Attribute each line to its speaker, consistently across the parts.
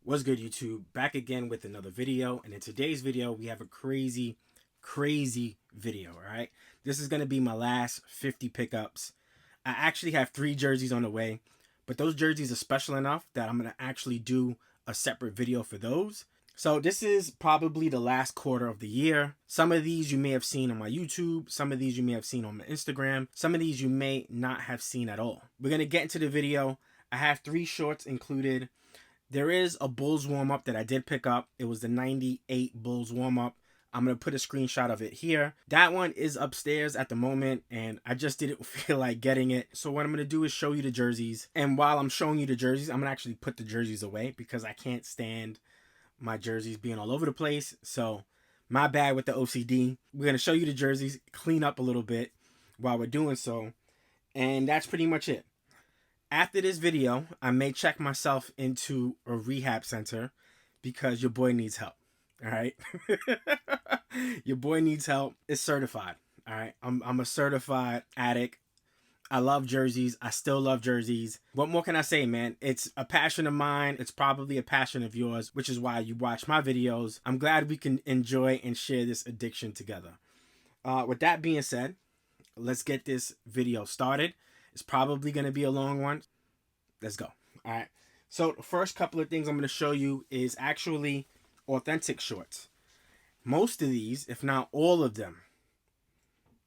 Speaker 1: What's good, YouTube? Back again with another video, and in today's video we have a crazy video. All right, this is going to be my last 50 pickups. I actually have 3 jerseys on the way, but those jerseys are special enough that I'm going to actually do a separate video for those. So this is probably the last quarter of the year. Some of these you may have seen on my YouTube, some of these you may have seen on my Instagram, some of these you may not have seen at all. We're going to get into the video. I have 3 shorts included. There is a Bulls warm-up that I did pick up. It was the 98 Bulls warm-up. I'm going to put a screenshot of it here. That one is upstairs at the moment, and I just didn't feel like getting it. So what I'm going to do is show you the jerseys. And while I'm showing you the jerseys, I'm going to actually put the jerseys away because I can't stand my jerseys being all over the place. So my bad with the OCD. We're going to show you the jerseys, clean up a little bit while we're doing so. And that's pretty much it. After this video, I may check myself into a rehab center because your boy needs help. All right. Your boy needs help. It's certified. All right. I'm a certified addict. I love jerseys. I still love jerseys. What more can I say, man? It's a passion of mine. It's probably a passion of yours, which is why you watch my videos. I'm glad we can enjoy and share this addiction together. With that being said, let's get this video started. It's probably going to be a long one. Let's go. All right. So the first couple of things I'm going to show you is actually authentic shorts. Most of these, if not all of them,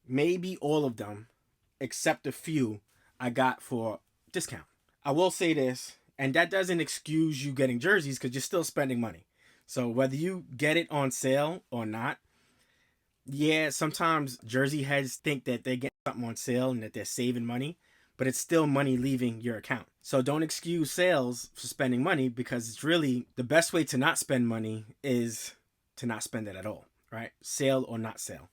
Speaker 1: maybe all of them, except a few, I got for discount. I will say this, and that doesn't excuse you getting jerseys because you're still spending money. So whether you get it on sale or not, yeah, sometimes jersey heads think that they get something on sale and that they're saving money, but it's still money leaving your account. So don't excuse sales for spending money because it's really the best way to not spend money is to not spend it at all, right? Sale or not sale.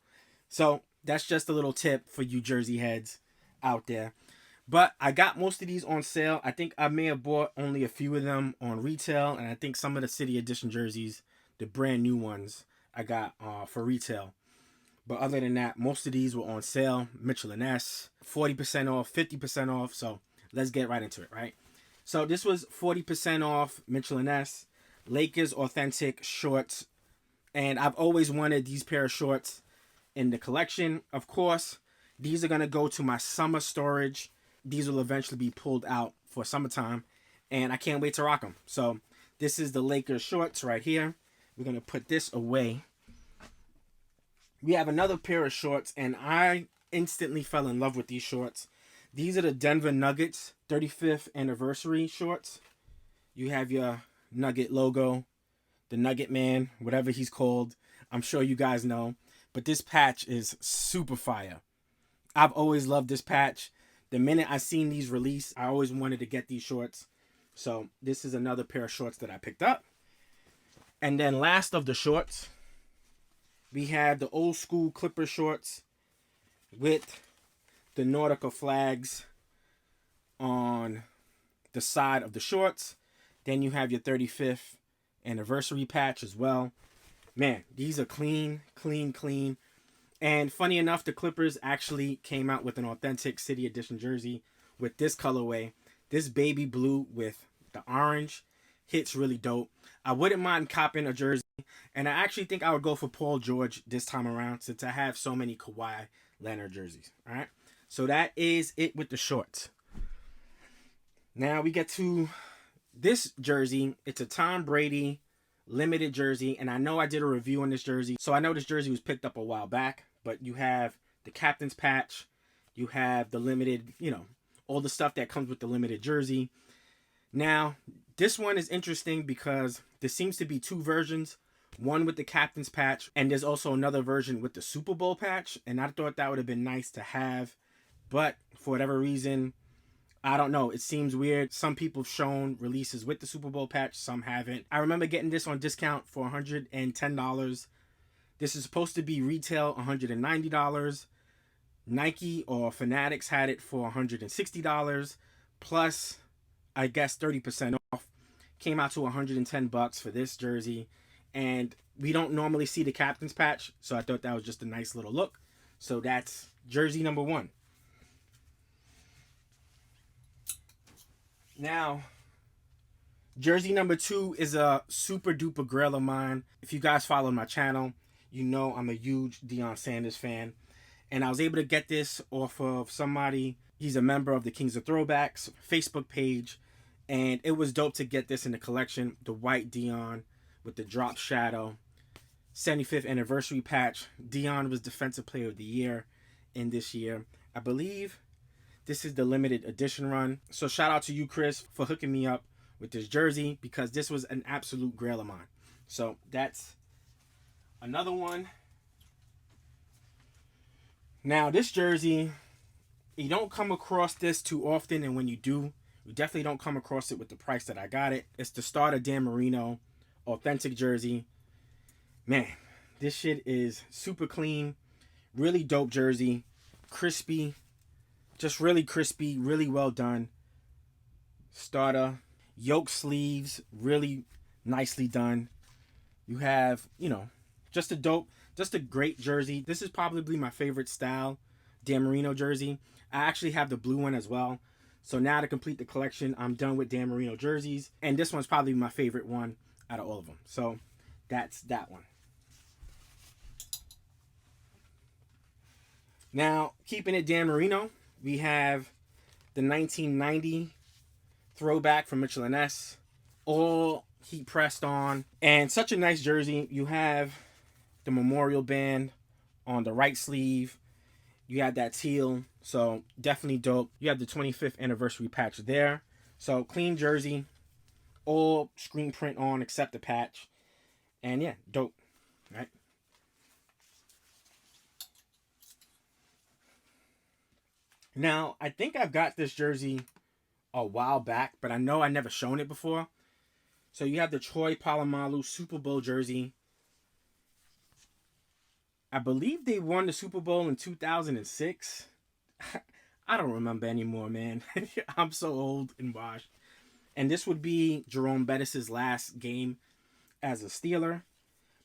Speaker 1: So that's just a little tip for you jersey heads out there. But I got most of these on sale. I think I may have bought only a few of them on retail, and I think some of the City Edition jerseys, the brand new ones, I got for retail. But other than that, most of these were on sale. Mitchell & S, 40% off, 50% off. So let's get right into it, right? So this was 40% off Mitchell & S. Lakers authentic shorts. And I've always wanted these pair of shorts in the collection. Of course, these are going to go to my summer storage. These will eventually be pulled out for summertime. And I can't wait to rock them. So this is the Lakers shorts right here. We're going to put this away. We have another pair of shorts, and I instantly fell in love with these shorts. These are the Denver Nuggets 35th anniversary shorts. You have your Nugget logo, the Nugget Man, whatever he's called. I'm sure you guys know. But this patch is super fire. I've always loved this patch. The minute I seen these release, I always wanted to get these shorts. So this is another pair of shorts that I picked up. And then last of the shorts, we have the old school Clipper shorts with the Nautica flags on the side of the shorts. Then you have your 35th anniversary patch as well. Man, these are clean. And funny enough, the Clippers actually came out with an authentic City Edition jersey with this colorway. This baby blue with the orange hits really dope. I wouldn't mind copping a jersey. And I actually think I would go for Paul George this time around since I have so many Kawhi Leonard jerseys. All right. So that is it with the shorts. Now we get to this jersey. It's a Tom Brady limited jersey. And I know I did a review on this jersey. So I know this jersey was picked up a while back. But you have the captain's patch. You have the limited, all the stuff that comes with the limited jersey. Now, this one is interesting because there seems to be 2 versions. One with the captain's patch, and there's also another version with the Super Bowl patch. And I thought that would have been nice to have. But for whatever reason, I don't know. It seems weird. Some people have shown releases with the Super Bowl patch. Some haven't. I remember getting this on discount for $110. This is supposed to be retail $190. Nike or Fanatics had it for $160. Plus, I guess 30% off. Came out to $110 for this jersey. And we don't normally see the captain's patch, so I thought that was just a nice little look. So that's jersey number 1. Now, Jersey number 2 is a super duper grail of mine. If you guys follow my channel, you know I'm a huge Deion Sanders fan. And I was able to get this off of somebody. He's a member of the Kings of Throwbacks Facebook page. And it was dope to get this in the collection. The white Deion with the drop shadow. 75th anniversary patch. Deion was Defensive Player of the Year in this year. I believe this is the limited edition run. So shout out to you, Chris, for hooking me up with this jersey, because this was an absolute grail of mine. So that's another one. Now this jersey, you don't come across this too often, and when you do, you definitely don't come across it with the price that I got it. It's the starter Dan Marino authentic jersey. Man, this shit is super clean, really dope jersey, crispy, just really crispy, really well done. Starter, yoke sleeves, really nicely done. You have, just a great jersey. This is probably my favorite style Dan Marino jersey. I actually have the blue one as well. So now to complete the collection, I'm done with Dan Marino jerseys. And this one's probably my favorite one out of all of them. So that's that one. Now, keeping it Dan Marino, we have the 1990 throwback from Mitchell & S. All heat pressed on. And such a nice jersey. You have the memorial band on the right sleeve. You have that teal. So definitely dope. You have the 25th anniversary patch there. So clean jersey. All screen print on except the patch. And yeah, dope. Right? Now, I think I've got this jersey a while back, but I know I never shown it before. So you have the Troy Polamalu Super Bowl jersey. I believe they won the Super Bowl in 2006. I don't remember anymore, man. I'm so old and washed. And this would be Jerome Bettis' last game as a Steeler.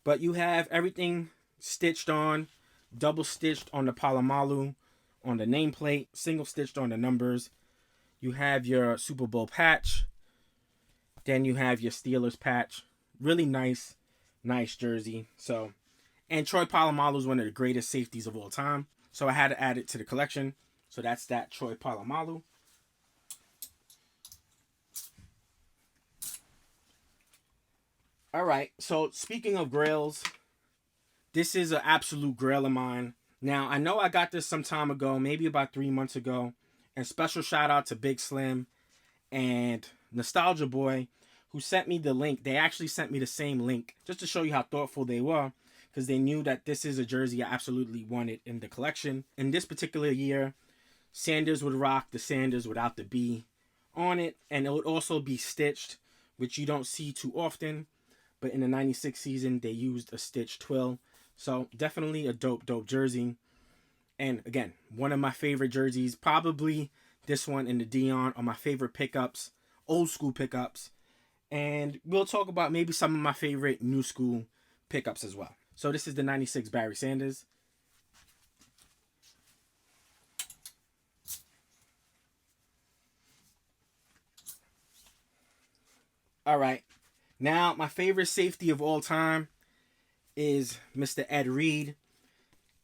Speaker 1: But you have everything stitched on, double stitched on the Polamalu, on the nameplate, single stitched on the numbers. You have your Super Bowl patch. Then you have your Steelers patch. Really nice jersey. So, and Troy Polamalu is one of the greatest safeties of all time. So I had to add it to the collection. So that's that Troy Polamalu. All right. So speaking of grails, this is an absolute grail of mine. Now, I know I got this some time ago, maybe about 3 months ago. And special shout out to Big Slim and Nostalgia Boy, who sent me the link. They actually sent me the same link just to show you how thoughtful they were, because they knew that this is a jersey I absolutely wanted in the collection. In this particular year, Sanders would rock the Sanders without the B on it. And it would also be stitched, which you don't see too often. But in the 96 season, they used a stitched twill. So definitely a dope jersey. And again, one of my favorite jerseys, probably this one and the Deion are my favorite pickups, old school pickups. And we'll talk about maybe some of my favorite new school pickups as well. So this is the 96 Barry Sanders. All right. Now, my favorite safety of all time is Mr. Ed Reed.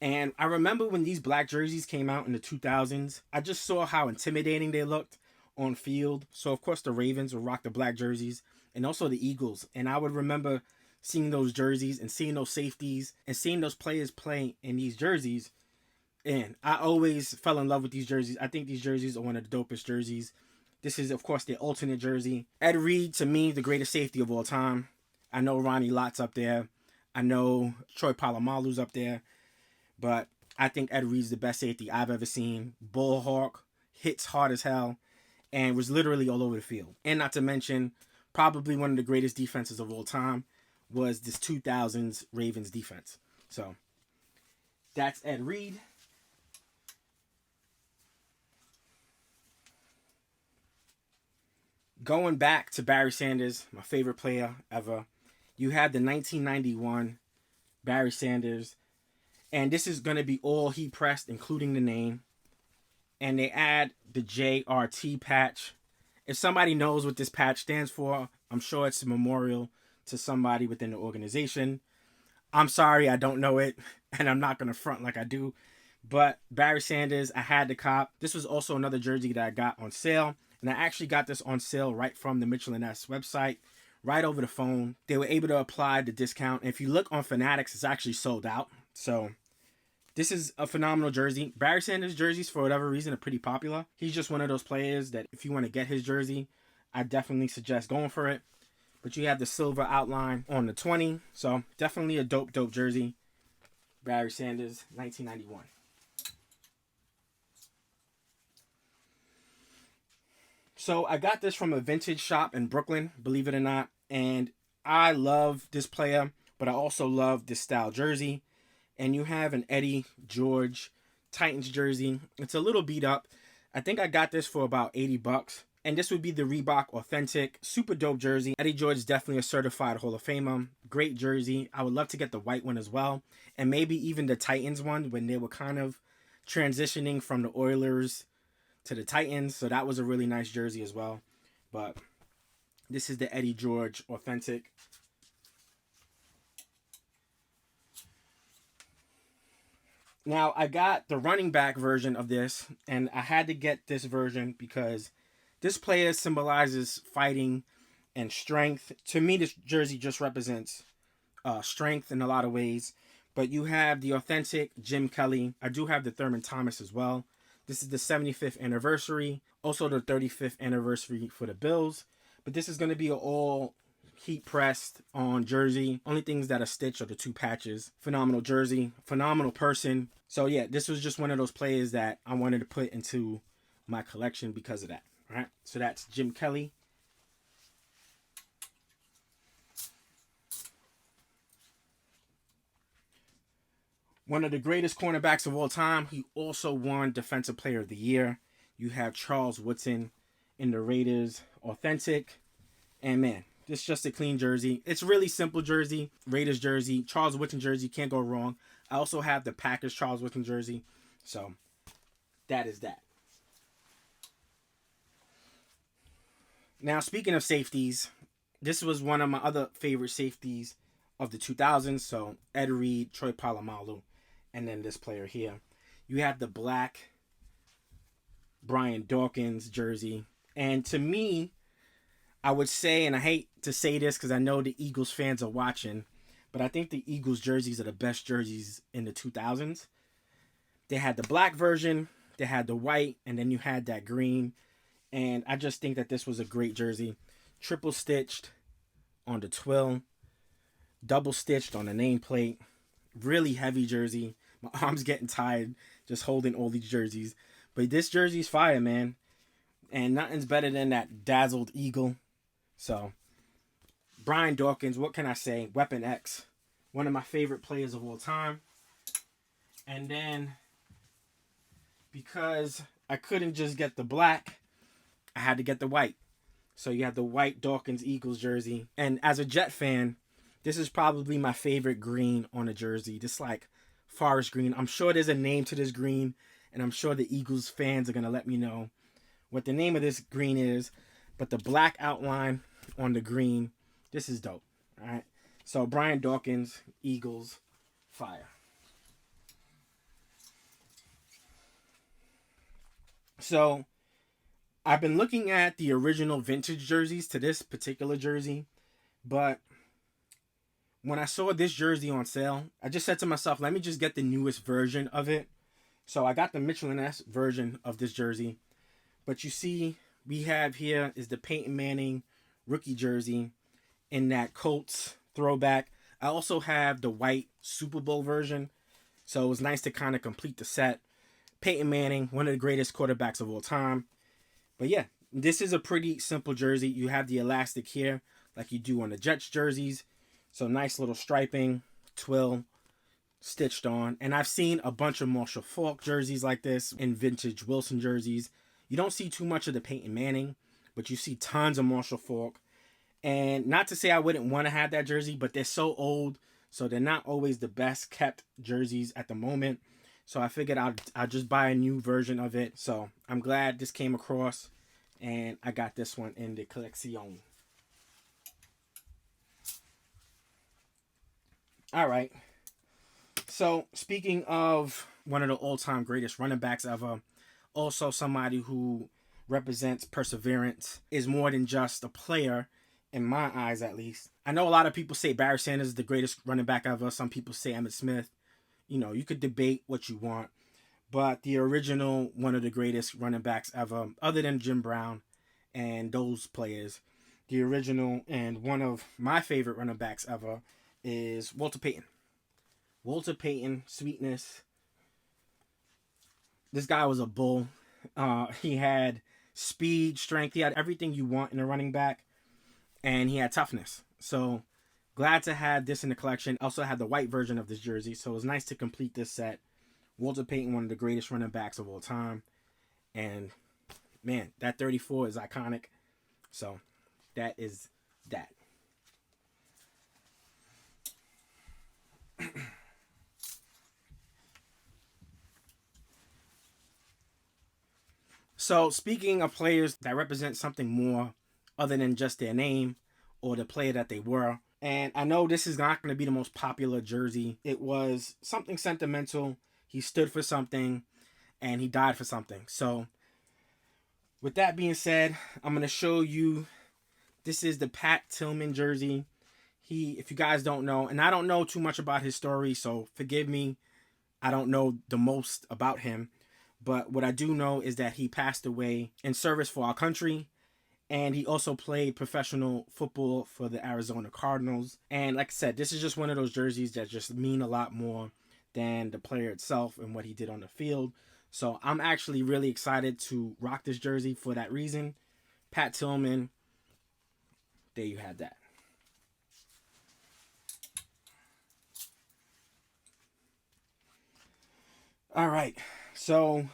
Speaker 1: And I remember when these black jerseys came out in the 2000s, I just saw how intimidating they looked on field. So, of course, the Ravens would rock the black jerseys, and also the Eagles. And I would remember seeing those jerseys and seeing those safeties and seeing those players play in these jerseys. And I always fell in love with these jerseys. I think these jerseys are one of the dopest jerseys. This is, of course, the alternate jersey. Ed Reed, to me, the greatest safety of all time. I know Ronnie Lott's up there. I know Troy Polamalu's up there. But I think Ed Reed's the best safety I've ever seen. Bullhawk, hits hard as hell, and was literally all over the field. And not to mention, probably one of the greatest defenses of all time was this 2000s Ravens defense. So, that's Ed Reed. Going back to Barry Sanders, my favorite player ever, you have the 1991 Barry Sanders. And this is going to be all heat pressed, including the name. And they add the JRT patch. If somebody knows what this patch stands for, I'm sure it's a memorial to somebody within the organization. I'm sorry, I don't know it, and I'm not going to front like I do. But Barry Sanders, I had to cop. This was also another jersey that I got on sale. And I actually got this on sale right from the Mitchell & Ness website, right over the phone. They were able to apply the discount. And if you look on Fanatics, it's actually sold out. So this is a phenomenal jersey. Barry Sanders jerseys, for whatever reason, are pretty popular. He's just one of those players that if you want to get his jersey, I definitely suggest going for it. But you have the silver outline on the 20. So definitely a dope jersey. Barry Sanders, 1991. So I got this from a vintage shop in Brooklyn, believe it or not. And I love this player, but I also love this style jersey. And you have an Eddie George Titans jersey. It's a little beat up. I think I got this for about $80. And this would be the Reebok Authentic. Super dope jersey. Eddie George is definitely a certified Hall of Famer. Great jersey. I would love to get the white one as well. And maybe even the Titans one when they were kind of transitioning from the Oilers to the Titans. So that was a really nice jersey as well. But this is the Eddie George Authentic. Now, I got the running back version of this, and I had to get this version because this player symbolizes fighting and strength. To me, this jersey just represents strength in a lot of ways. But you have the authentic Jim Kelly. I do have the Thurman Thomas as well. This is the 75th anniversary. Also the 35th anniversary for the Bills. But this is going to be an all heat pressed on jersey. Only things that are stitched are the two patches. Phenomenal jersey. Phenomenal person. So yeah, this was just one of those players that I wanted to put into my collection because of that. All right. So that's Jim Kelly. One of the greatest cornerbacks of all time. He also won Defensive Player of the Year. You have Charles Woodson in the Raiders Authentic. And man, this is just a clean jersey. It's really simple jersey. Raiders jersey. Charles Woodson jersey. Can't go wrong. I also have the Packers Charles Woodson jersey. So that is that. Now, speaking of safeties, this was one of my other favorite safeties of the 2000s. So Ed Reed, Troy Polamalu, and then this player here. You have the black Brian Dawkins jersey. And to me, I would say, and I hate to say this because I know the Eagles fans are watching, but I think the Eagles jerseys are the best jerseys in the 2000s. They had the black version, they had the white, and then you had that green. And I just think that this was a great jersey. Triple stitched on the twill, double stitched on the nameplate. Really heavy jersey. My arm's getting tired just holding all these jerseys. But this jersey's fire, man. And nothing's better than that dazzled eagle. So, Brian Dawkins, what can I say? Weapon X. One of my favorite players of all time. And then, because I couldn't just get the black, I had to get the white. So you have the white Dawkins Eagles jersey. And as a Jet fan, this is probably my favorite green on a jersey. This like forest green. I'm sure there's a name to this green. And I'm sure the Eagles fans are going to let me know what the name of this green is. But the black outline on the green, this is dope. All right. So Brian Dawkins, Eagles, fire. So I've been looking at the original vintage jerseys to this particular jersey. But when I saw this jersey on sale, I just said to myself, let me just get the newest version of it. So I got the Mitchell & Ness version of this jersey. But you see, we have here is the Peyton Manning rookie jersey in that Colts throwback. I also have the white Super Bowl version. So it was nice to kind of complete the set. Peyton Manning, one of the greatest quarterbacks of all time. But yeah, this is a pretty simple jersey. You have the elastic here like you do on the Jets jerseys. So nice little striping, twill, stitched on. And I've seen a bunch of Marshall Faulk jerseys like this in vintage Wilson jerseys. You don't see too much of the Peyton Manning, but you see tons of Marshall Faulk. And not to say I wouldn't want to have that jersey, but they're so old, so they're not always the best kept jerseys at the moment. So I figured I'll just buy a new version of it. So I'm glad this came across, and I got this one in the collection. All right. So, speaking of one of the all-time greatest running backs ever, also somebody who represents perseverance, is more than just a player, in my eyes at least. I know a lot of people say Barry Sanders is the greatest running back ever. Some people say Emmitt Smith. You know, you could debate what you want. But the original, one of the greatest running backs ever, other than Jim Brown and those players, the original and one of my favorite running backs ever is Walter Payton. Walter Payton, sweetness. This guy was a bull. He had speed, strength. He had everything you want in a running back. And he had toughness. So glad to have this in the collection. Also had the white version of this jersey. So it was nice to complete this set. Walter Payton, one of the greatest running backs of all time. And man, that 34 is iconic. So that is that. So speaking of players that represent something more other than just their name or the player that they were. And I know this is not going to be the most popular jersey. It was something sentimental. He stood for something and he died for something. So with that being said, I'm going to show you, this is the Pat Tillman jersey. If you guys don't know, and I don't know too much about his story, so forgive me. I don't know the most about him. But what I do know is that he passed away in service for our country. And he also played professional football for the Arizona Cardinals. And like I said, this is just one of those jerseys that just mean a lot more than the player itself and what he did on the field. So I'm actually really excited to rock this jersey for that reason. Pat Tillman, there you have that. All right, so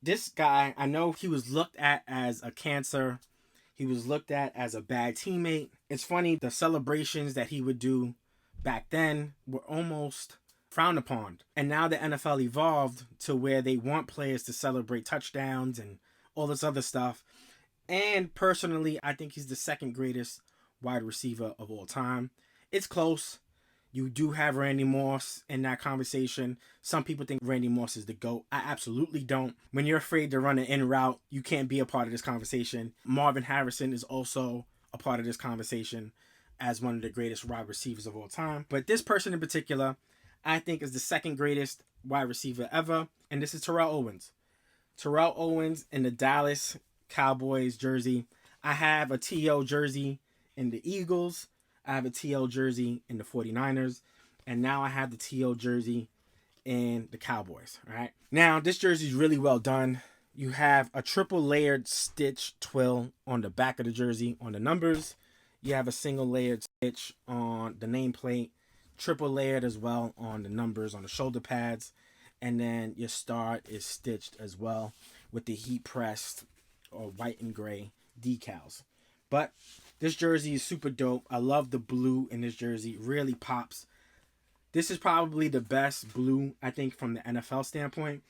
Speaker 1: this guy, I know he was looked at as a cancer. He was looked at as a bad teammate. It's funny, the celebrations that he would do back then were almost frowned upon. And now the NFL evolved to where they want players to celebrate touchdowns and all this other stuff. And personally, I think he's the second greatest wide receiver of all time. It's close. You do have Randy Moss in that conversation. Some people think Randy Moss is the GOAT. I absolutely don't. When you're afraid to run an in route, you can't be a part of this conversation. Marvin Harrison is also a part of this conversation as one of the greatest wide receivers of all time. But this person in particular, I think is the second greatest wide receiver ever. And this is Terrell Owens. Terrell Owens in the Dallas Cowboys jersey. I have a T.O. jersey in the Eagles. I have a T.O. jersey in the 49ers. And now I have the T.O. jersey in the Cowboys. All right. Now, this jersey is really well done. You have a triple layered stitch twill on the back of the jersey on the numbers. You have a single layered stitch on the nameplate. Triple layered as well on the numbers on the shoulder pads. And then your star is stitched as well with the heat pressed or white and gray decals. But this jersey is super dope. I love the blue in this jersey. It really pops. This is probably the best blue, I think, from the NFL standpoint.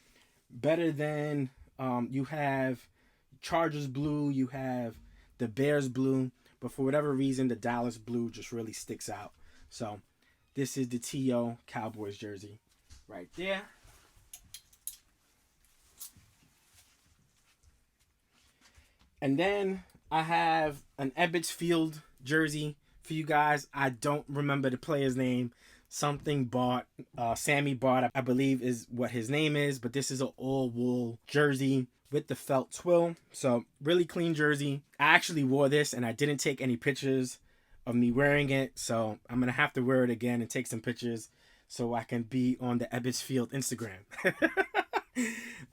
Speaker 1: Better than you have Chargers blue, you have the Bears blue. But for whatever reason, the Dallas blue just really sticks out. So this is the T.O. Cowboys jersey right there. And then I have an Ebbets Field jersey for you guys. I don't remember the player's name. Something Bart, Sammy Bart, I believe is what his name is. But this is an all-wool jersey with the felt twill. So really clean jersey. I actually wore this and I didn't take any pictures of me wearing it. So I'm going to have to wear it again and take some pictures so I can be on the Ebbets Field Instagram.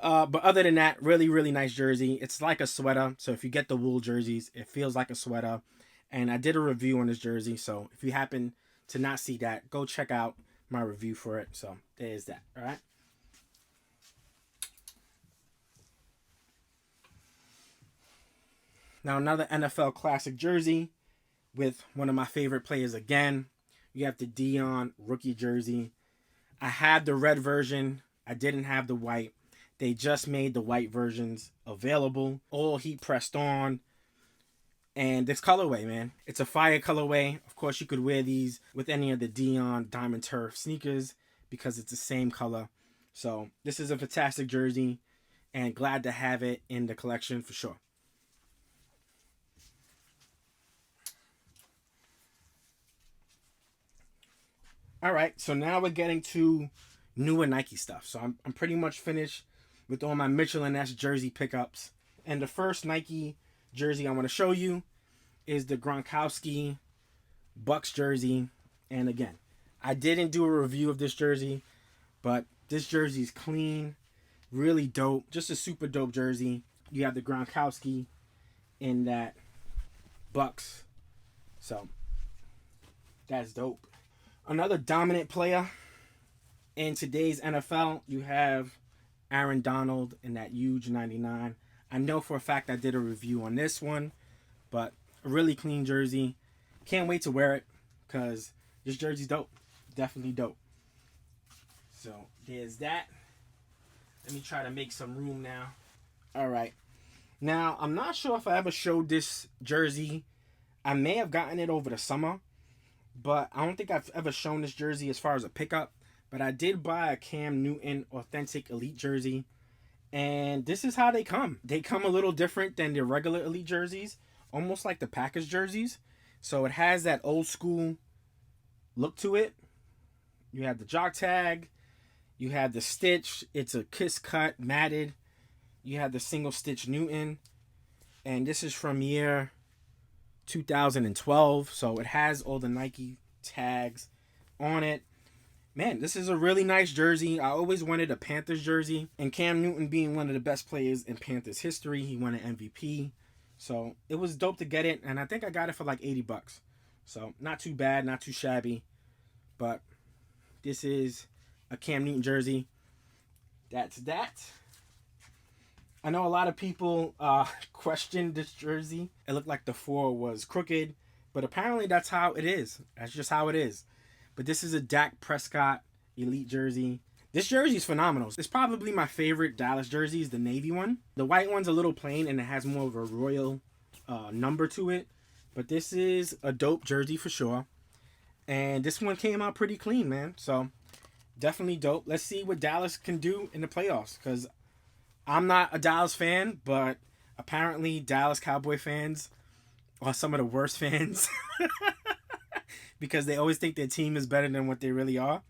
Speaker 1: But other than that, really, really nice jersey. It's like a sweater. So if you get the wool jerseys, it feels like a sweater. And I did a review on this jersey. So if you happen to not see that, go check out my review for it. So there's that. All right. Now another NFL classic jersey with one of my favorite players again. You have the Dion rookie jersey. I had the red version. I didn't have the white. They just made the white versions available. All heat pressed on. And this colorway, man, it's a fire colorway. Of course, you could wear these with any of the Dion Diamond Turf sneakers because it's the same color. So this is a fantastic jersey and glad to have it in the collection for sure. All right, so now we're getting to newer Nike stuff. So I'm pretty much finished with all my Mitchell and Ness jersey pickups. And the first Nike jersey I want to show you is the Gronkowski Bucks jersey. And again, I didn't do a review of this jersey, but this jersey is clean, really dope, just a super dope jersey. You have the Gronkowski in that Bucks, so that's dope. Another dominant player in today's NFL, you have Aaron Donald in that huge 99. I know for a fact I did a review on this one, but a really clean jersey. Can't wait to wear it because this jersey's dope. Definitely dope. So there's that. Let me try to make some room now. All right. Now, I'm not sure if I ever showed this jersey. I may have gotten it over the summer, but I don't think I've ever shown this jersey as far as a pickup. But I did buy a Cam Newton Authentic Elite jersey. And this is how they come. They come a little different than the regular Elite jerseys. Almost like the Packers jerseys. So it has that old school look to it. You have the jock tag. You have the stitch. It's a kiss cut, matted. You have the single stitch Newton. And this is from year 2012. So it has all the Nike tags on it. Man, this is a really nice jersey. I always wanted a Panthers jersey. And Cam Newton being one of the best players in Panthers history, he won an MVP. So it was dope to get it. And I think I got it for like $80. So not too bad, not too shabby. But this is a Cam Newton jersey. That's that. I know a lot of people questioned this jersey. It looked like the 4 was crooked. But apparently that's how it is. That's just how it is. But this is a Dak Prescott Elite jersey. This jersey is phenomenal. It's probably my favorite Dallas jersey, is the navy one. The white one's a little plain and it has more of a royal number to it. But this is a dope jersey for sure. And this one came out pretty clean, man. So definitely dope. Let's see what Dallas can do in the playoffs. Because I'm not a Dallas fan, but apparently Dallas Cowboy fans are some of the worst fans. Because they always think their team is better than what they really are.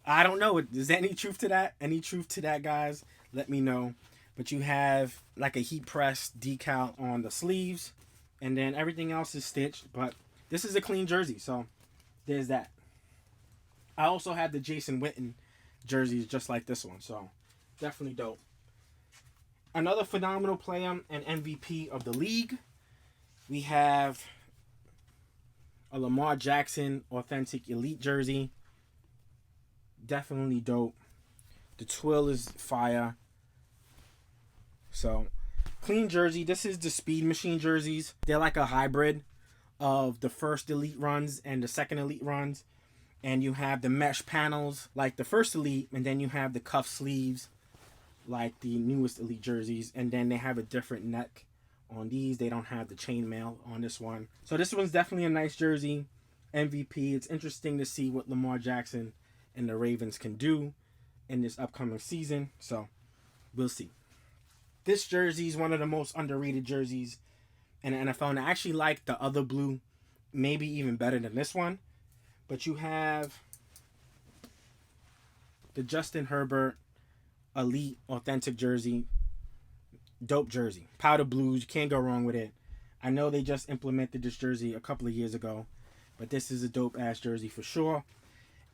Speaker 1: I don't know. Is there any truth to that? Any truth to that, guys? Let me know. But you have like a heat press decal on the sleeves. And then everything else is stitched. But this is a clean jersey. So there's that. I also have the Jason Witten jerseys just like this one. So definitely dope. Another phenomenal player and MVP of the league. We have a Lamar Jackson Authentic Elite jersey. Definitely dope. The twill is fire. So, clean jersey. This is the Speed Machine jerseys. They're like a hybrid of the first Elite runs and the second Elite runs. And you have the mesh panels like the first Elite. And then you have the cuff sleeves like the newest Elite jerseys. And then they have a different neck on these. They don't have the chainmail on this one. So this one's definitely a nice jersey. MVP. It's interesting to see what Lamar Jackson and the Ravens can do in this upcoming season. So we'll see. This jersey is one of the most underrated jerseys in the NFL. And I actually like the other blue maybe even better than this one. But you have the Justin Herbert Elite Authentic jersey. Dope jersey. Powder blues. You can't go wrong with it. I know they just implemented this jersey a couple of years ago. But this is a dope ass jersey for sure.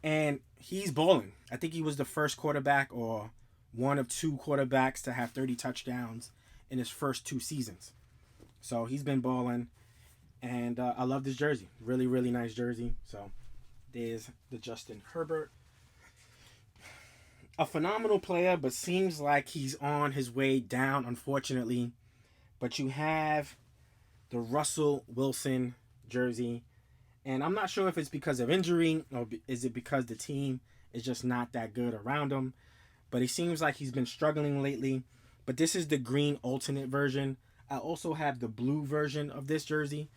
Speaker 1: And he's balling. I think he was the first quarterback or one of 2 quarterbacks to have 30 touchdowns in his first 2 seasons. So he's been balling. And I love this jersey. Really, really nice jersey. So there's the Justin Herbert. A phenomenal player, but seems like he's on his way down, unfortunately. But you have the Russell Wilson jersey. And I'm not sure if it's because of injury or is it because the team is just not that good around him. But he seems like he's been struggling lately. But this is the green alternate version. I also have the blue version of this jersey.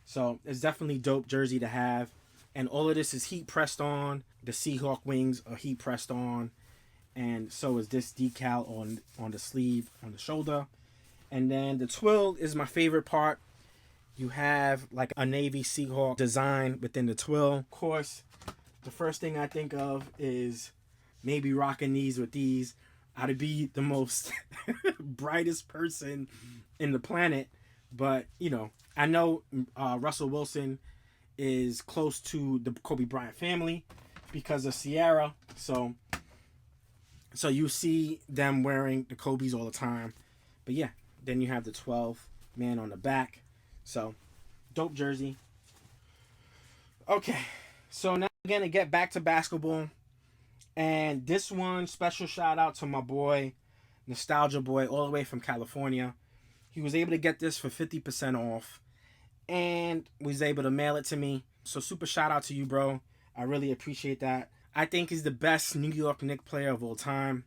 Speaker 1: So it's definitely dope jersey to have. And all of this is heat pressed on. The Seahawk wings are heat pressed on. And so is this decal on the sleeve, on the shoulder. And then the twill is my favorite part. You have like a Navy Seahawk design within the twill. Of course, the first thing I think of is maybe rocking these with these. I'd be the most brightest person in the planet. But, you know, I know Russell Wilson is close to the Kobe Bryant family because of Sierra. So you see them wearing the Kobe's all the time. But yeah, then you have the 12 man on the back. So, dope jersey. Okay, so now we're going to get back to basketball. And this one, special shout out to my boy, Nostalgia Boy, all the way from California. He was able to get this for 50% off and was able to mail it to me. So super shout out to you, bro. I really appreciate that. I think he's the best New York Knicks player of all time.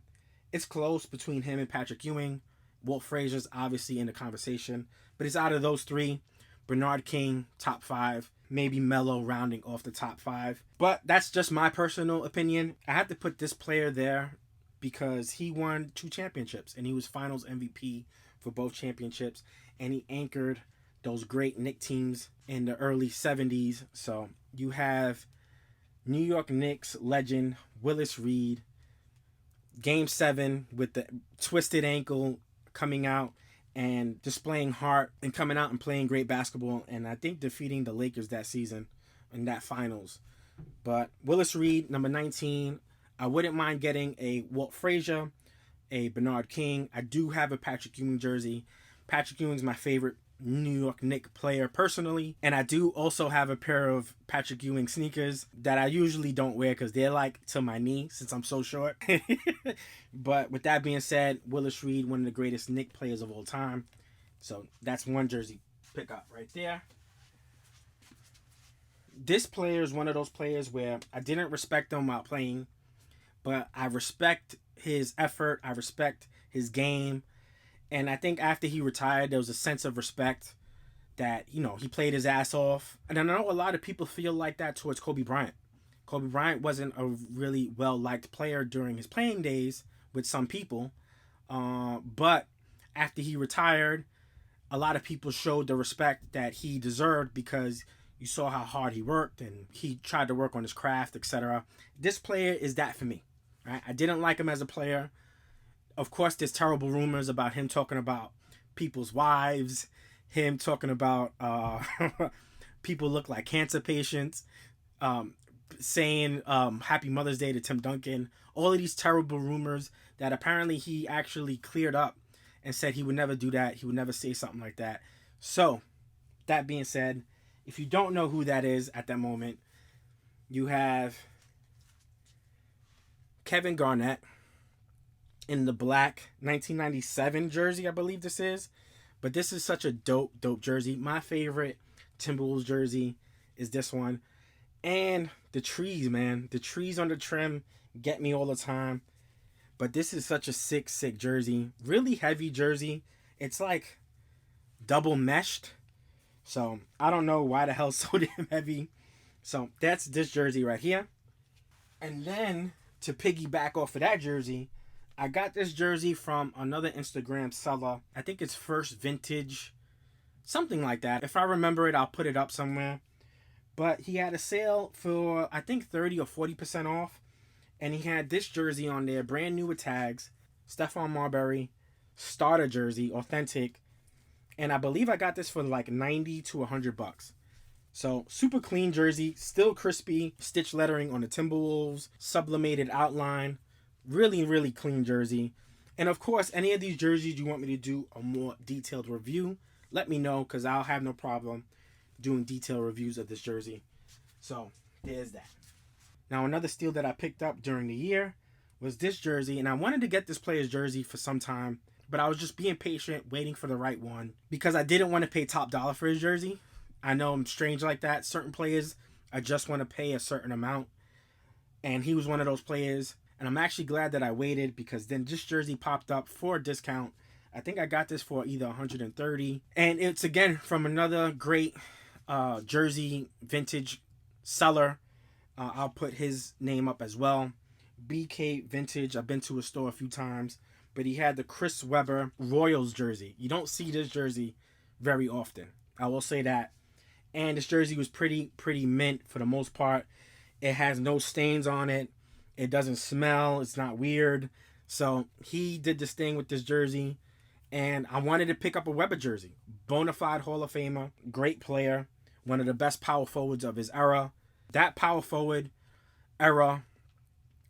Speaker 1: It's close between him and Patrick Ewing. Walt Frazier's obviously in the conversation. But it's out of those three. Bernard King, top 5. Maybe Melo rounding off the top 5. But that's just my personal opinion. I have to put this player there because he won 2 championships. And he was finals MVP for both championships. And he anchored those great Knicks teams in the early 70s. So you have New York Knicks legend Willis Reed. Game 7 with the twisted ankle coming out and displaying heart and coming out and playing great basketball, and I think defeating the Lakers that season in that finals. But Willis Reed, number 19, I wouldn't mind getting a Walt Frazier, a Bernard King. I do have a Patrick Ewing jersey. Patrick Ewing's my favorite New York Knicks player personally, and I do also have a pair of Patrick Ewing sneakers that I usually don't wear because they're like to my knee since I'm so short. But with that being said, Willis Reed, one of the greatest Knicks players of all time. So that's one jersey pickup right there. This player is one of those players where I didn't respect him while playing, but I respect his effort. I respect his game. And I think after he retired, there was a sense of respect that, you know, he played his ass off. And I know a lot of people feel like that towards Kobe Bryant. Kobe Bryant wasn't a really well-liked player during his playing days with some people. But after he retired, a lot of people showed the respect that he deserved because you saw how hard he worked and he tried to work on his craft, etc. This player is that for me. Right? I didn't like him as a player. Of course, there's terrible rumors about him talking about people's wives, him talking about people look like cancer patients, saying Happy Mother's Day to Tim Duncan. All of these terrible rumors that apparently he actually cleared up and said he would never do that. He would never say something like that. So, that being said, if you don't know who that is at that moment, you have Kevin Garnett in the black 1997 jersey, I believe this is. But this is such a dope jersey. My favorite Timberwolves jersey is this one. And the trees, man. The trees on the trim get me all the time. But this is such a sick jersey. Really heavy jersey. It's like double meshed. So I don't know why the hell it's so damn heavy. So that's this jersey right here. And then to piggyback off of that jersey, I got this jersey from another Instagram seller. I think it's First Vintage, something like that. If I remember it, I'll put it up somewhere. But he had a sale for, I think, 30 or 40% off. And he had this jersey on there, brand new with tags. Stephon Marbury, starter jersey, authentic. And I believe I got this for like 90 to 100 bucks. So, super clean jersey, still crispy. Stitch lettering on the Timberwolves, sublimated outline. Really, really clean jersey. And of course, any of these jerseys you want me to do a more detailed review, let me know because I'll have no problem doing detailed reviews of this jersey. So, there's that. Now, another steal that I picked up during the year was this jersey. And I wanted to get this player's jersey for some time, but I was just being patient, waiting for the right one because I didn't want to pay top dollar for his jersey. I know I'm strange like that. Certain players, I just want to pay a certain amount. And he was one of those players. And I'm actually glad that I waited because then this jersey popped up for a discount. I think I got this for either 130. And it's again from another great jersey vintage seller. I'll put his name up as well. BK Vintage. I've been to his store a few times, but he had the Chris Webber Royals jersey. You don't see this jersey very often, I will say that. And this jersey was pretty mint for the most part. It has no stains on it. It doesn't smell. It's not weird. So he did this thing with this jersey, and I wanted to pick up a Webber jersey. Bona fide Hall of Famer, great player, one of the best power forwards of his era. That power forward era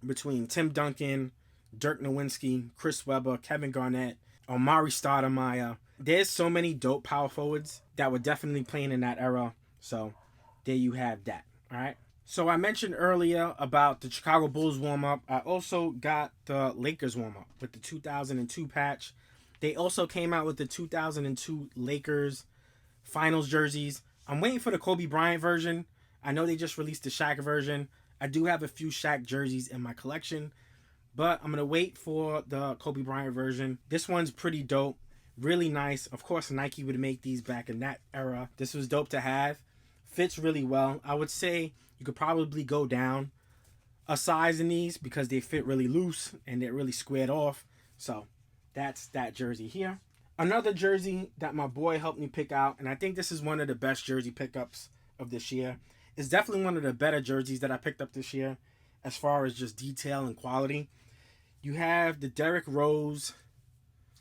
Speaker 1: between Tim Duncan, Dirk Nowitzki, Chris Webber, Kevin Garnett, Omari Stoudemire. There's so many dope power forwards that were definitely playing in that era. So there you have that. All right. So I mentioned earlier about the Chicago Bulls warm-up. I also got the Lakers warm-up with the 2002 patch. They also came out with the 2002 Lakers finals jerseys. I'm waiting for the Kobe Bryant version. I know they just released the Shaq version. I do have a few Shaq jerseys in my collection, but I'm going to wait for the Kobe Bryant version. This one's pretty dope. Really nice. Of course, Nike would make these back in that era. This was dope to have. Fits really well. I would say you could probably go down a size in these because they fit really loose and they're really squared off. So that's that jersey here. Another jersey that my boy helped me pick out, and I think this is one of the best jersey pickups of this year. It's definitely one of the better jerseys that I picked up this year as far as just detail and quality. You have the Derrick Rose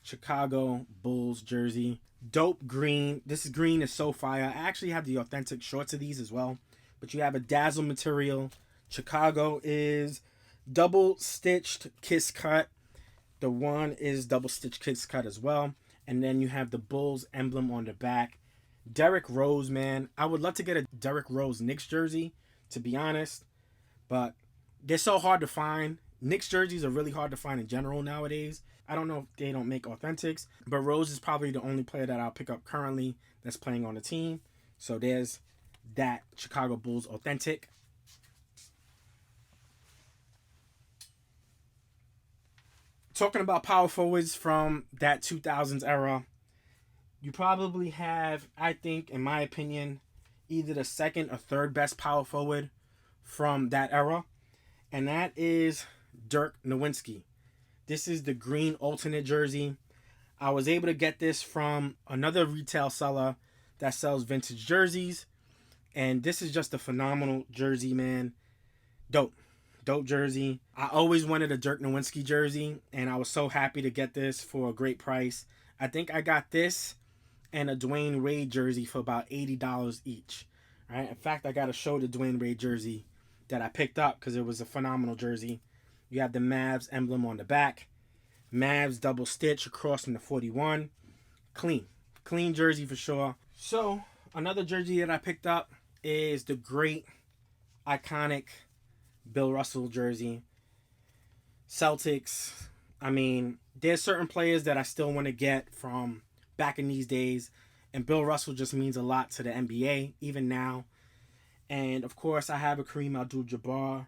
Speaker 1: Chicago Bulls jersey. Dope green. This green is so fire. I actually have the authentic shorts of these as well. But you have a dazzle material. Chicago is double stitched kiss cut. The one is double stitched kiss cut as well. And then you have the Bulls emblem on the back. Derrick Rose, man. I would love to get a Derrick Rose Knicks jersey, to be honest. But they're so hard to find. Knicks jerseys are really hard to find in general nowadays. I don't know if they don't make authentics, but Rose is probably the only player that I'll pick up currently that's playing on the team. So there's that Chicago Bulls authentic. Talking about power forwards from that 2000s era, you probably have, I think, in my opinion, either the second or third best power forward from that era, and that is Dirk Nowitzki. This is the green alternate jersey. I was able to get this from another retail seller that sells vintage jerseys, and this is just a phenomenal jersey, man. Dope jersey. I always wanted a Dirk Nowitzki jersey, and I was so happy to get this for a great price. I think I got this and a Dwayne Wade jersey for about $80 each. Right? In fact, I got to show the Dwayne Wade jersey that I picked up because it was a phenomenal jersey. You have the Mavs emblem on the back. Mavs double stitch across from the 41. Clean jersey for sure. So, another jersey that I picked up is the great, iconic Bill Russell jersey. Celtics. I mean, there's certain players that I still want to get from back in these days. And Bill Russell just means a lot to the NBA, even now. And, of course, I have a Kareem Abdul-Jabbar.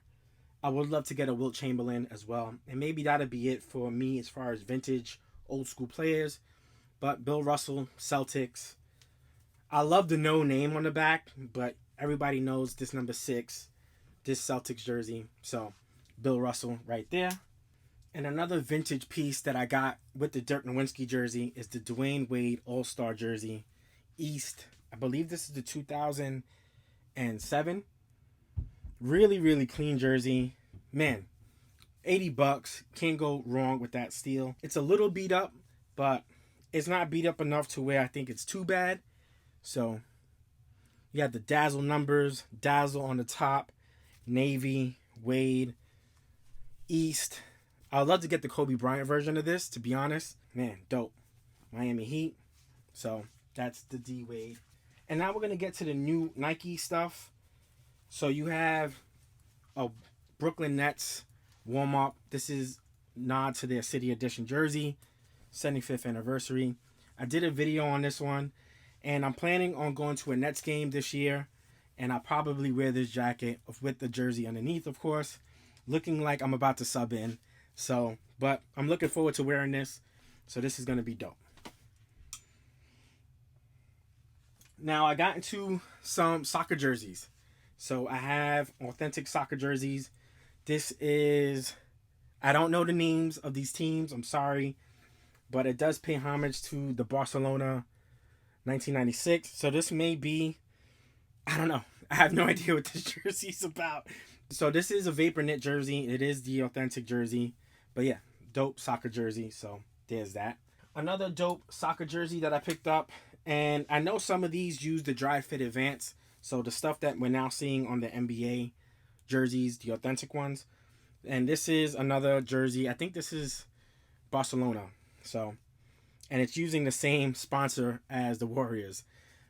Speaker 1: I would love to get a Wilt Chamberlain as well. And maybe that'll be it for me as far as vintage, old school players. But Bill Russell, Celtics. I love the no name on the back, but everybody knows this number 6, this Celtics jersey. So, Bill Russell right there. And another vintage piece that I got with the Dirk Nowitzki jersey is the Dwayne Wade All-Star jersey. East. I believe this is the 2007. Really clean jersey. Man, $80. Can't go wrong with that steal. It's a little beat up, but it's not beat up enough to where I think it's too bad. So, you have the dazzle numbers. Dazzle on the top. Navy. Wade. East. I would love to get the Kobe Bryant version of this, to be honest. Man, dope. Miami Heat. So, that's the D Wade. And now we're going to get to the new Nike stuff. So you have a Brooklyn Nets warm-up. This is nod to their City Edition jersey, 75th anniversary. I did a video on this one, and I'm planning on going to a Nets game this year, and I'll probably wear this jacket with the jersey underneath, of course, looking like I'm about to sub in. So, but I'm looking forward to wearing this, so this is going to be dope. Now I got into some soccer jerseys. So I have authentic soccer jerseys. This is, I don't know the names of these teams, I'm sorry, but it does pay homage to the Barcelona 1996. So this may be, I don't know. I have no idea what this jersey is about. So this is a vapor knit jersey. It is the authentic jersey. But yeah, dope soccer jersey. So there's that. Another dope soccer jersey that I picked up. And I know some of these use the dry fit advance. So the stuff that we're now seeing on the NBA jerseys, the authentic ones. And this is another jersey. I think this is Barcelona. So, and it's using the same sponsor as the Warriors.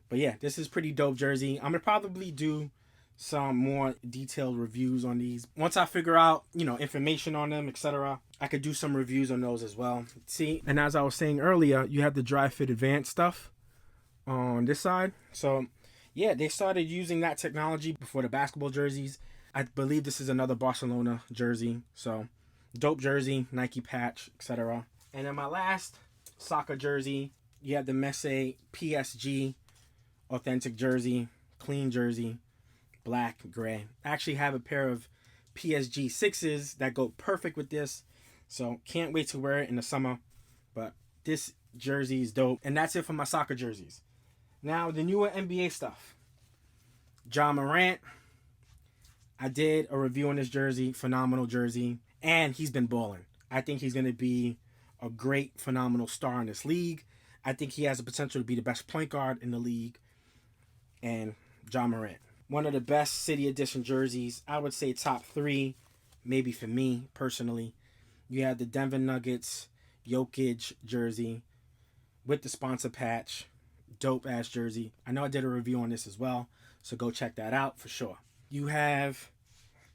Speaker 1: But yeah, this is pretty dope jersey. I'm going to probably do some more detailed reviews on these. Once I figure out, information on them, etc., I could do some reviews on those as well. See, and as I was saying earlier, you have the dry fit advanced stuff on this side. So yeah, they started using that technology before the basketball jerseys. I believe this is another Barcelona jersey. So dope jersey, Nike patch, etc. And then my last soccer jersey, you have the Messi PSG authentic jersey, clean jersey, black, gray. I actually have a pair of PSG 6s that go perfect with this. So can't wait to wear it in the summer. But this jersey is dope. And that's it for my soccer jerseys. Now the newer NBA stuff. Ja Morant. I did a review on this jersey. Phenomenal jersey. And he's been balling. I think he's going to be a great, phenomenal star in this league. I think he has the potential to be the best point guard in the league. And Ja Morant. One of the best City Edition jerseys. I would say top 3, maybe for me personally. You have the Denver Nuggets Jokage jersey with the sponsor patch. Dope ass jersey. I know I did a review on this as well, so go check that out for sure. You have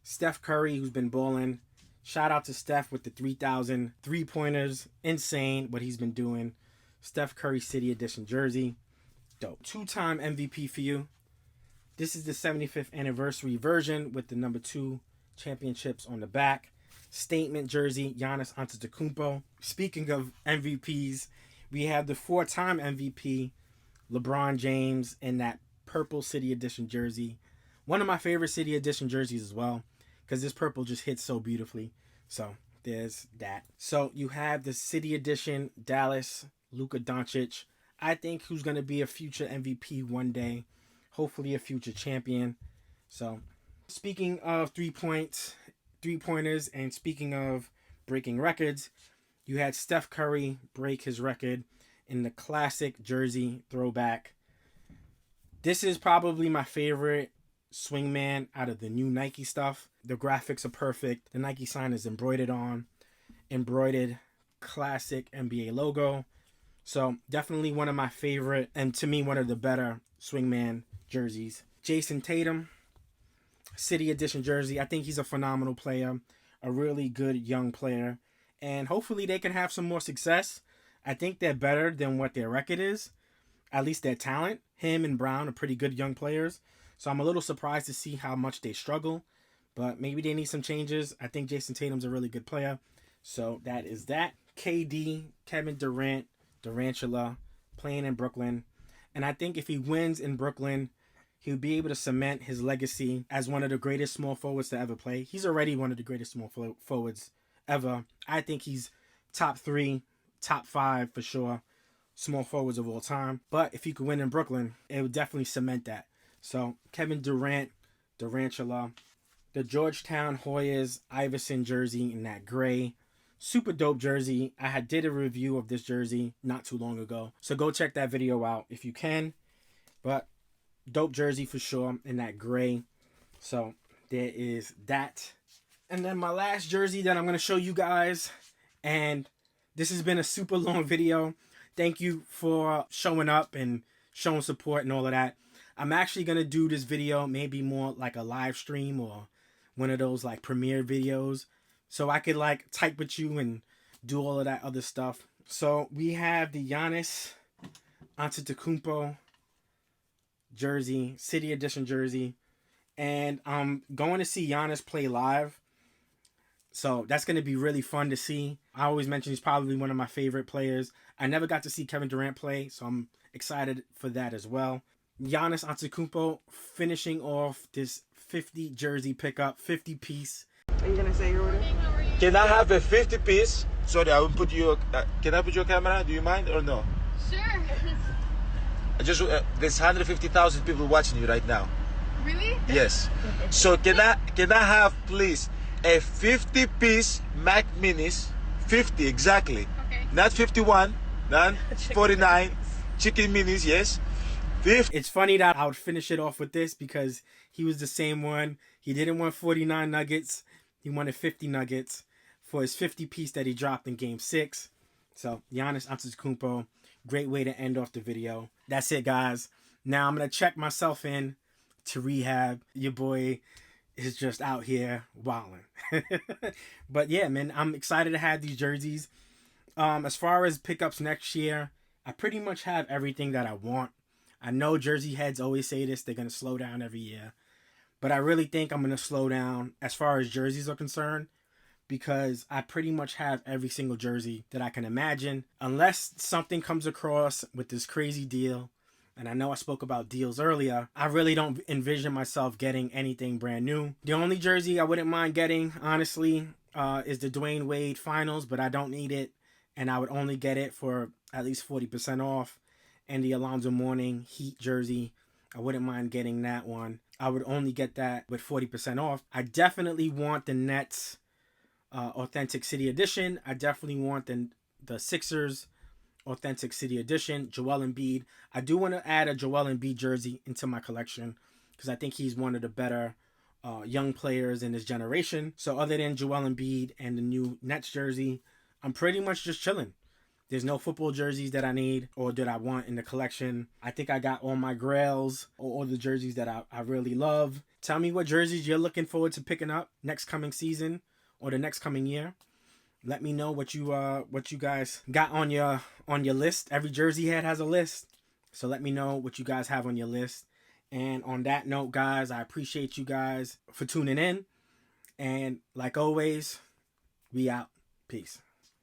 Speaker 1: Steph Curry, who's been balling. Shout out to Steph with the 3,000 3-pointers. Insane what he's been doing. Steph Curry City Edition jersey. Dope. 2-time MVP for you. This is the 75th anniversary version with the number 2 championships on the back. Statement jersey, Giannis Antetokounmpo. Speaking of MVPs, we have the 4-time MVP, LeBron James, in that purple City Edition jersey. One of my favorite City Edition jerseys as well, because this purple just hits so beautifully. So there's that. So you have the City Edition Dallas, Luka Doncic. I think who's going to be a future MVP one day. Hopefully a future champion. So speaking of 3-pointers, and speaking of breaking records, you had Steph Curry break his record in the classic jersey throwback. This is probably my favorite swingman out of the new Nike stuff. The graphics are perfect. The Nike sign is embroidered classic NBA logo. So definitely one of my favorite, and to me one of the better swingman jerseys. Jason Tatum City Edition jersey. I think he's a phenomenal player, a really good young player, and hopefully they can have some more success. I think they're better than what their record is, at least their talent. Him and Brown are pretty good young players, so I'm a little surprised to see how much they struggle, but maybe they need some changes. I think Jason Tatum's a really good player, so that is that. KD, Kevin Durant, Durantula, playing in Brooklyn, and I think if he wins in Brooklyn, he'll be able to cement his legacy as one of the greatest small forwards to ever play. He's already one of the greatest small forwards ever. I think he's top 3, top 5 for sure, small forwards of all time. But if he could win in Brooklyn, it would definitely cement that. So Kevin Durant, Durantula, the Georgetown Hoyas Iverson jersey in that gray. Super dope jersey. I did a review of this jersey not too long ago, so go check that video out if you can. But dope jersey for sure in that gray. So there is that. And then my last jersey that I'm going to show you guys, and this has been a super long video. Thank you for showing up and showing support and all of that. I'm actually going to do this video maybe more like a live stream or one of those like premiere videos, so I could like type with you and do all of that other stuff. So we have the Giannis Antetokounmpo jersey, City Edition jersey, and I'm going to see Giannis play live. So that's going to be really fun to see. I always mention he's probably one of my favorite players. I never got to see Kevin Durant play, so I'm excited for that as well. Giannis Antetokounmpo finishing off this 50 jersey pickup, 50 piece.
Speaker 2: Are you gonna say your order?
Speaker 3: Can I have a 50 piece? Sorry, I will put you. Can I put your camera? Do you mind or no?
Speaker 4: Sure.
Speaker 3: There's 150,000 people watching you right now.
Speaker 4: Really?
Speaker 3: Yes. So can I have please a 50 piece Mac Minis, 50 exactly.
Speaker 4: Okay.
Speaker 3: Not 51, not 49 chicken minis. Yes. 50.
Speaker 1: It's funny that I would finish it off with this because he was the same one. He didn't want 49 nuggets. He wanted 50 nuggets for his 50 piece that he dropped in game 6. So Giannis Antetokounmpo, great way to end off the video. That's it, guys. Now I'm going to check myself in to rehab. Your boy is just out here wilding. But yeah, man, I'm excited to have these jerseys. As far as pickups next year, I pretty much have everything that I want. I know jersey heads always say this, they're going to slow down every year. But I really think I'm going to slow down as far as jerseys are concerned, because I pretty much have every single jersey that I can imagine. Unless something comes across with this crazy deal, and I know I spoke about deals earlier, I really don't envision myself getting anything brand new. The only jersey I wouldn't mind getting, honestly, is the Dwayne Wade Finals, but I don't need it, and I would only get it for at least 40% off. And the Alonzo Mourning Heat jersey, I wouldn't mind getting that one. I would only get that with 40% off. I definitely want the Nets Authentic City Edition. I definitely want the Sixers Authentic City Edition. Joel Embiid. I do want to add a Joel Embiid jersey into my collection because I think he's one of the better young players in this generation. So other than Joel Embiid and the new Nets jersey, I'm pretty much just chilling. There's no football jerseys that I need or that I want in the collection. I think I got all my grails or all the jerseys that I really love. Tell me what jerseys you're looking forward to picking up next coming season or the next coming year. Let me know what you guys got on your list. Every jersey head has a list. So let me know what you guys have on your list. And on that note, guys, I appreciate you guys for tuning in. And like always, we out. Peace.